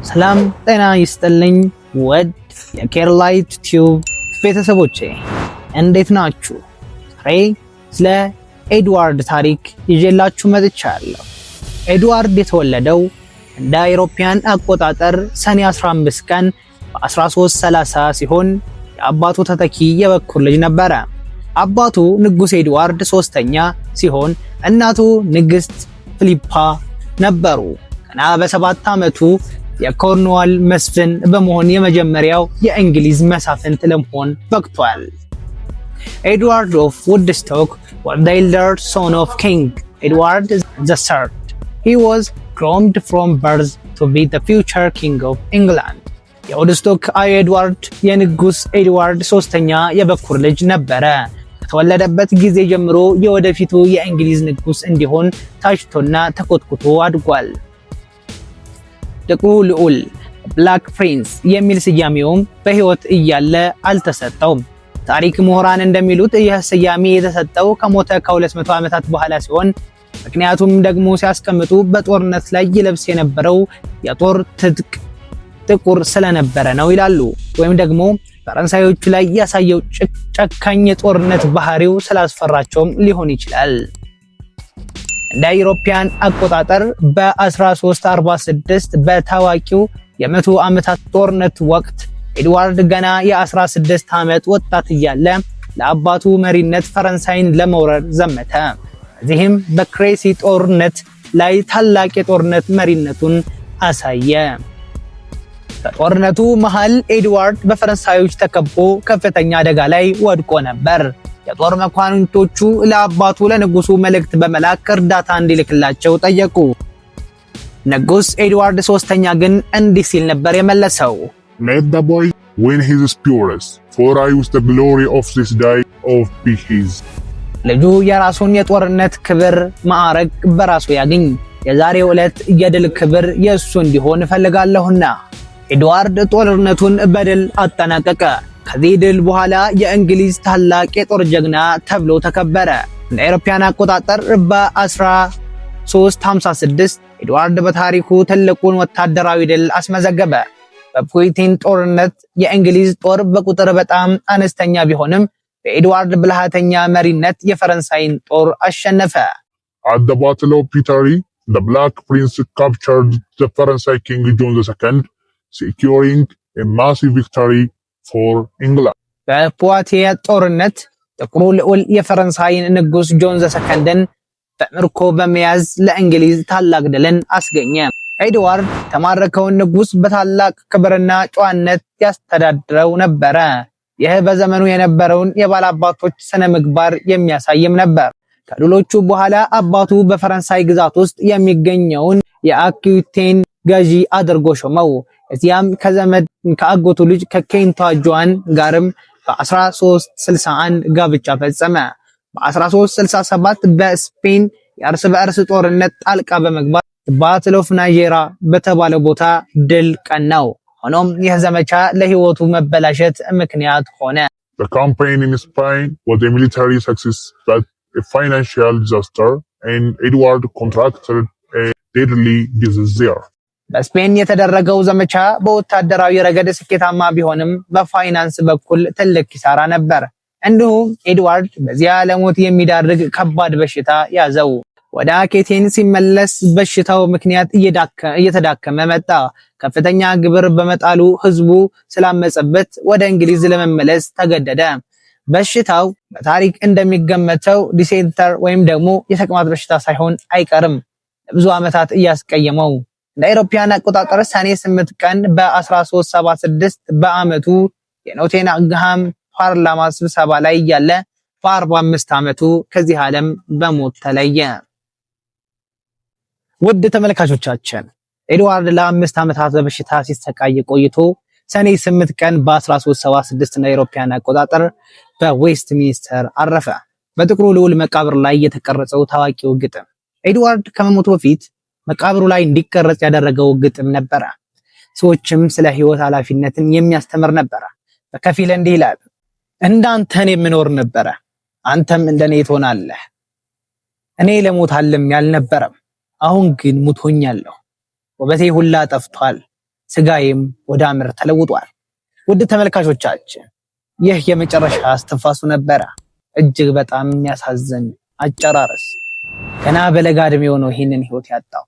ሰላም ጤና ይስጥልኝ ወድ የኬርላይት ቲዩብ ቤተሰቦቼ እንዴት ናችሁ? ዛሬ ስለ ኤድዋርድ ታሪክ ይዤላችሁ መጥቻለሁ። ኤድዋርድ የተወለደው እንደ አውሮፓውያን አቆጣጠር ሰኔ 15 ቀን በ1330 ሲሆን የአባቱ ተተኪ የበኩር ልጅ ነበረ። አባቱ ንጉስ ኤድዋርድ ሶስተኛ ሲሆን እናቱ ንግስት ፊሊፓ ነበሩ። ገና በ7 ዓመቱ የኮርንዋል መስፍን በመሆን የመጀመሪያው የእንግሊዝ መሳፍንት ለመሆን በቅቷል። ኤድዋርድ ኦፍ ውድስቶክ was the elder son of King Edward III. He was groomed from birth to be the future king of England. የውድስቶክ ኤድዋርድ የንጉስ ኤድዋርድ ሶስተኛ የበኩር ልጅ ነበረ። ከተወለደበት ጊዜ ጀምሮ የወደፊቱ የእንግሊዝ ንጉስ እንዲሆን ታጭቶና ተኮትኩቶ አድጓል። ጥቁሩ ልዑል ብላክ ፕሪንስ የሚል ስያሜውም በህይወት እያለ አልተሰጠውም። ታሪክ ምሁራን እንደሚሉት ይህ ስያሜ የተሰጠው ከሞተ ከ200 ዓመታት በኋላ ሲሆን ምክንያቱም ደግሞ ሲያስቀምጡ በጦርነት ላይ ይለብስ የነበረው የጦር ትጥቅ ጥቁር ስለነበረ ነው ይላሉ። ወይም ደግሞ ፈረንሳዮቹ ላይ ያሳየው ጨካኝ የጦርነት ባህሪው ስላስፈራቸውም ሊሆን ይችላል። እንደ አውሮፓውያን አቆጣጠር በ1346 በታዋቂው የመቶ ዓመታት ጦርነት ወቅት ኤድዋርድ ገና የ16 ዓመት ወጣት እያለ ለአባቱ መሪነት ፈረንሳይን ለመውረር ዘመተ። እዚህም በክሬሲ ጦርነት ላይ ታላቅ የጦርነት መሪነቱን አሳየ። በጦርነቱ መሃል ኤድዋርድ በፈረንሳዮች ተከቦ ከፍተኛ አደጋ ላይ ወድቆ ነበር። የጦር መኳንንቶቹ ለአባቱ ለንጉሱ መልእክት በመላክ እርዳታ እንዲልክላቸው ጠየቁ። ንጉስ ኤድዋርድ ሶስተኛ ግን እንዲህ ሲል ነበር የመለሰው፣ Let the boy win his spurs, for I was the glory of this day of peace. ልጁ የራሱን የጦርነት ክብር ማዕረግ በራሱ ያግኝ፣ የዛሬው ዕለት የድል ክብር የእሱ እንዲሆን እፈልጋለሁና። ኤድዋርድ ጦርነቱን በድል አጠናቀቀ። ከዚህ ድል በኋላ የእንግሊዝ ታላቅ የጦር ጀግና ተብሎ ተከበረ። እንደ አውሮፓውያን አቆጣጠር በ1356 ኤድዋርድ በታሪኩ ትልቁን ወታደራዊ ድል አስመዘገበ። በፑይቲን ጦርነት የእንግሊዝ ጦር በቁጥር በጣም አነስተኛ ቢሆንም በኤድዋርድ ብልሃተኛ መሪነት የፈረንሳይን ጦር አሸነፈ። At the Battle of Pitari, the Black Prince captured the French King John II, securing a massive victory for England. በፖዋቲየ ጦርነት ጥቁሩ ልዑል የፈረንሳይን ንጉስ ጆን ዘሰከንድን በምርኮ በመያዝ ለእንግሊዝ ታላቅ ድልን አስገኘ። ኤድዋርድ ተማረከውን ንጉስ በታላቅ ክብርና ጨዋነት ያስተዳድረው ነበረ። ይህ በዘመኑ የነበረውን የባላባቶች ስነ ምግባር የሚያሳይም ነበር። ከድሎቹ በኋላ አባቱ በፈረንሳይ ግዛት ውስጥ የሚገኘውን የአኩቴን ገዢ አድርጎ ሾመው። እዚያም ከአጎቱ ልጅ ከኬንቷ ጆዋን ጋርም በ1361 ጋብቻ ፈጸመ። በ1367 በስፔን የእርስ በእርስ ጦርነት ጣልቃ በመግባት ባትል ኦፍ ናይጄራ በተባለው ቦታ ድል ቀናው። ሆኖም ይህ ዘመቻ ለህይወቱ መበላሸት ምክንያት ሆነ። The campaign in Spain was a military success but a financial disaster, and Edward contracted a deadly disease there. በስፔን የተደረገው ዘመቻ በወታደራዊ ረገድ ስኬታማ ቢሆንም በፋይናንስ በኩል ትልቅ ኪሳራ ነበር። እንዲሁም ኤድዋርድ በዚያ ለሞት የሚዳርግ ከባድ በሽታ ያዘው። ወደ አኬቴን ሲመለስ በሽታው ምክንያት እየተዳከመ መጣ። ከፍተኛ ግብር በመጣሉ ህዝቡ ስላመጸበት ወደ እንግሊዝ ለመመለስ ተገደደ። በሽታው በታሪክ እንደሚገመተው ዲሴንተር ወይም ደግሞ የተቅማጥ በሽታ ሳይሆን አይቀርም ብዙ ዓመታት እያስቀየመው። እንደ አውሮፓውያን አቆጣጠር ሰኔ 8 ቀን በ1376 በአመቱ የኖቲንግሃም ፓርላማ ስብሰባ ላይ ያለ በ45 ዓመቱ ከዚህ ዓለም በሞት ተለየ። ውድ ተመልካቾቻችን ኤድዋርድ ለ5 ዓመታት በበሽታ ሲሰቃይ ቆይቶ ሰኔ 8 ቀን በ1376 እንደ አውሮፓውያን አቆጣጠር በዌስት ሚኒስተር አረፈ። በጥቁሩ ልዑል መቃብር ላይ የተቀረጸው ታዋቂው ግጥም ኤድዋርድ ከመሞቱ በፊት መቃብሩ ላይ እንዲቀረጽ ያደረገው ግጥም ነበረ። ሰዎችም ስለ ህይወት ኃላፊነትን የሚያስተምር ነበረ። በከፊል እንዲህ ይላል፣ እንዳንተን የምኖር ነበረ፣ አንተም እንደኔ ትሆናለህ። እኔ ለሞት አለም ያልነበረም፣ አሁን ግን ሙቶኛለሁ። ውበቴ ሁላ ጠፍቷል፣ ስጋዬም ወደ አምር ተለውጧል። ውድ ተመልካቾቻችን ይህ የመጨረሻ እስትንፋሱ ነበረ። እጅግ በጣም የሚያሳዝን አጨራረስ። ገና በለጋ ዕድሜው ነው ይህንን ህይወት ያጣው።